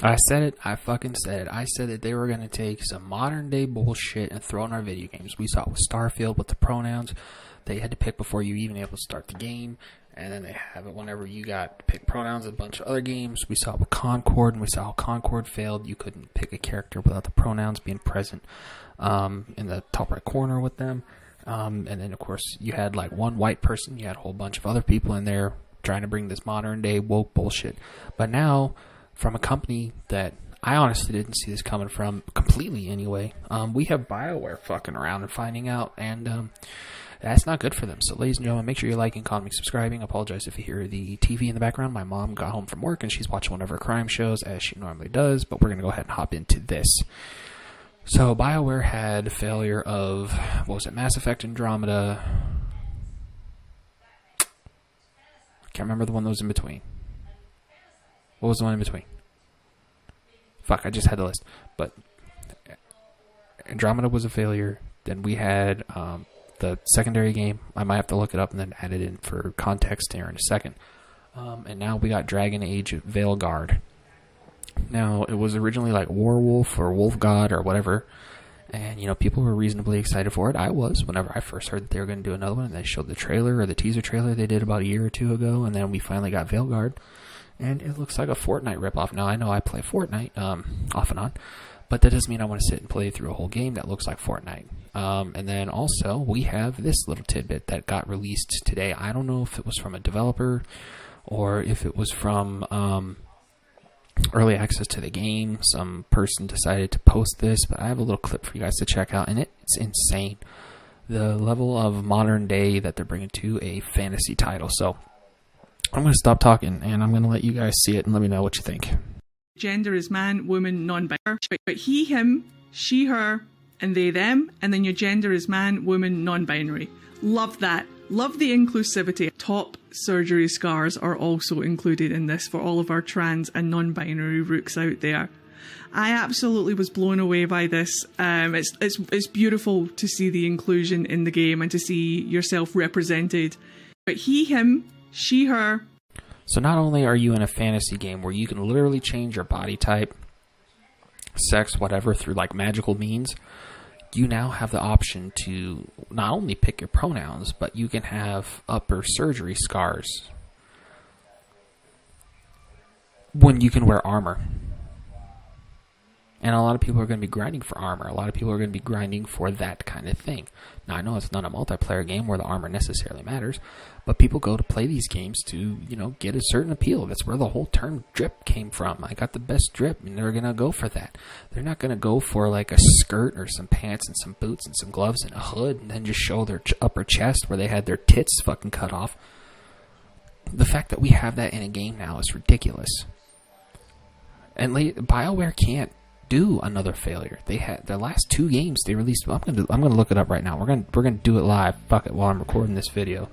I said it. I fucking said it. I said that they were going to take some modern day bullshit and throw in our video games. We saw it with Starfield with the pronouns. They had to pick before you even able to start the game. And then they have it whenever you got to pick pronouns in a bunch of other games. We saw it with Concord, and we saw how Concord failed. You couldn't pick a character without the pronouns being present in the top right corner with them. And then, of course, you had like one white person. You had a whole bunch of other people in there trying to bring this modern day woke bullshit. But now, from a company that I honestly didn't see this coming from completely anyway, we have BioWare fucking around and finding out, and that's not good for them. So, ladies and gentlemen, make sure you're liking, commenting, subscribing. I apologize if you hear the TV in the background. My mom got home from work, and she's watching one of her crime shows, as she normally does, but we're going to go ahead and hop into this. So, BioWare had failure of, what was it, Mass Effect Andromeda. I can't remember the one that was in between. What was the one in between? Fuck, I just had the list. But Andromeda was a failure. Then we had the secondary game. I might have to look it up and then add it in for context here in a second. And now we got Dragon Age Veilguard. Now, it was originally like Warwolf or Wolf God or whatever. And, you know, people were reasonably excited for it. I was, whenever I first heard that they were going to do another one. And they showed the trailer or the teaser trailer they did about a year or two ago. And then we finally got Veilguard. And it looks like a Fortnite ripoff. Now, I know I play Fortnite off and on. But that doesn't mean I want to sit and play through a whole game that looks like Fortnite. And then also, we have this little tidbit that got released today. I don't know if it was from a developer or if it was from early access to the game. Some person decided to post this, but I have a little clip for you guys to check out, and it's insane. The level of modern day that they're bringing to a fantasy title. So I'm going to stop talking, and I'm going to let you guys see it and let me know what you think. Gender is man, woman, non-binary. But he, him, she, her, and they, them. And then your gender is man, woman, non-binary. Love that. Love the inclusivity. Top surgery scars are also included in this for all of our trans and non-binary rooks out there. I absolutely was blown away by this. It's beautiful to see the inclusion in the game and to see yourself represented. But he, him, she, her. So not only are you in a fantasy game where you can literally change your body type, sex, whatever, through like magical means, you now have the option to not only pick your pronouns, but you can have upper surgery scars when you can wear armor. And a lot of people are going to be grinding for armor. A lot of people are going to be grinding for that kind of thing. Now, I know it's not a multiplayer game where the armor necessarily matters, but people go to play these games to, you know, get a certain appeal. That's where the whole term drip came from. I got the best drip, and they're going to go for that. They're not going to go for like a skirt or some pants and some boots and some gloves and a hood and then just show their upper chest where they had their tits fucking cut off. The fact that we have that in a game now is ridiculous. And BioWare can't do another failure. They had their last two games they released. I'm gonna look it up right now. We're gonna do it live. Fuck it, while I'm recording this video.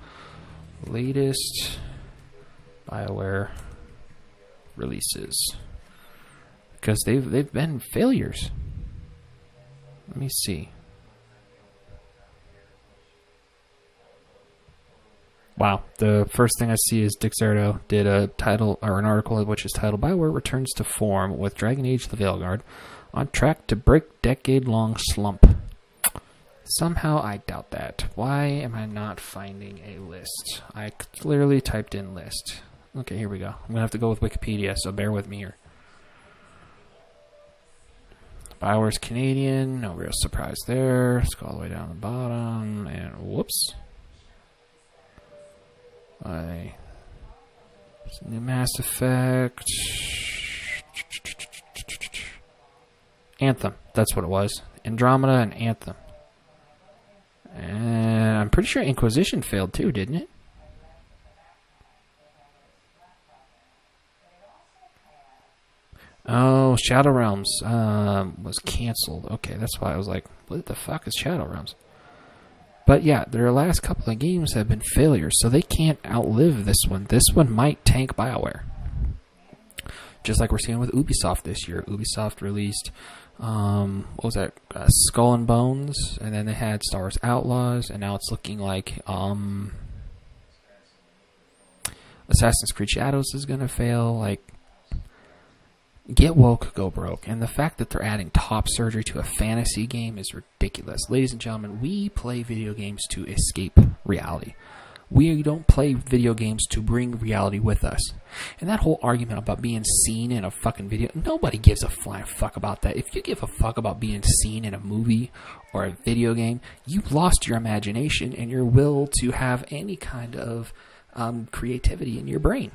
Latest BioWare releases, because they've been failures. Let me see. Wow, the first thing I see is Dixerto did a title or an article which is titled "BioWare Returns to Form with Dragon Age: The Veilguard, on track to break decade-long slump." Somehow I doubt that. Why am I not finding a list? I clearly typed in list. Okay, here we go. I'm gonna have to go with Wikipedia, so bear with me here. BioWare's Canadian, no real surprise there. Let's go all the way down the bottom, and whoops. New Mass Effect. Anthem. That's what it was. Andromeda and Anthem. And I'm pretty sure Inquisition failed too, didn't it? Oh, Shadow Realms was canceled. Okay, that's why I was like, what the fuck is Shadow Realms? But yeah, their last couple of games have been failures, so they can't outlive this one. This one might tank BioWare. Just like we're seeing with Ubisoft this year. Ubisoft released, what was that? Skull and Bones, and then they had Star Wars Outlaws, and now it's looking like Assassin's Creed Shadows is going to fail. Like, Get woke, go broke. And the fact that they're adding top surgery to a fantasy game is ridiculous. Ladies and gentlemen, we play video games to escape reality. We don't play video games to bring reality with us. And that whole argument about being seen in a fucking video, nobody gives a flying fuck about that. If you give a fuck about being seen in a movie or a video game, you've lost your imagination and your will to have any kind of creativity in your brain.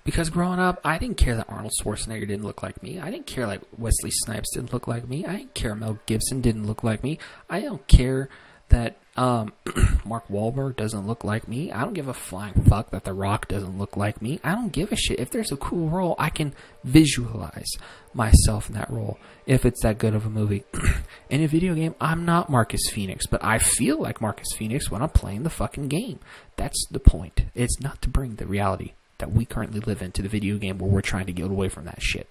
Because growing up, I didn't care that Arnold Schwarzenegger didn't look like me. I didn't care like Wesley Snipes didn't look like me. I didn't care Mel Gibson didn't look like me. I don't care that Mark Wahlberg doesn't look like me. I don't give a flying fuck that The Rock doesn't look like me. I don't give a shit. If there's a cool role, I can visualize myself in that role if it's that good of a movie. In a video game, I'm not Marcus Phoenix, but I feel like Marcus Phoenix when I'm playing the fucking game. That's the point. It's not to bring the reality that we currently live in to the video game where we're trying to get away from that shit.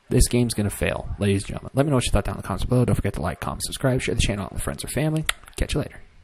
This game's going to fail, ladies and gentlemen. Let me know what you thought down in the comments below. Don't forget to like, comment, subscribe, share the channel out with friends or family. Catch you later.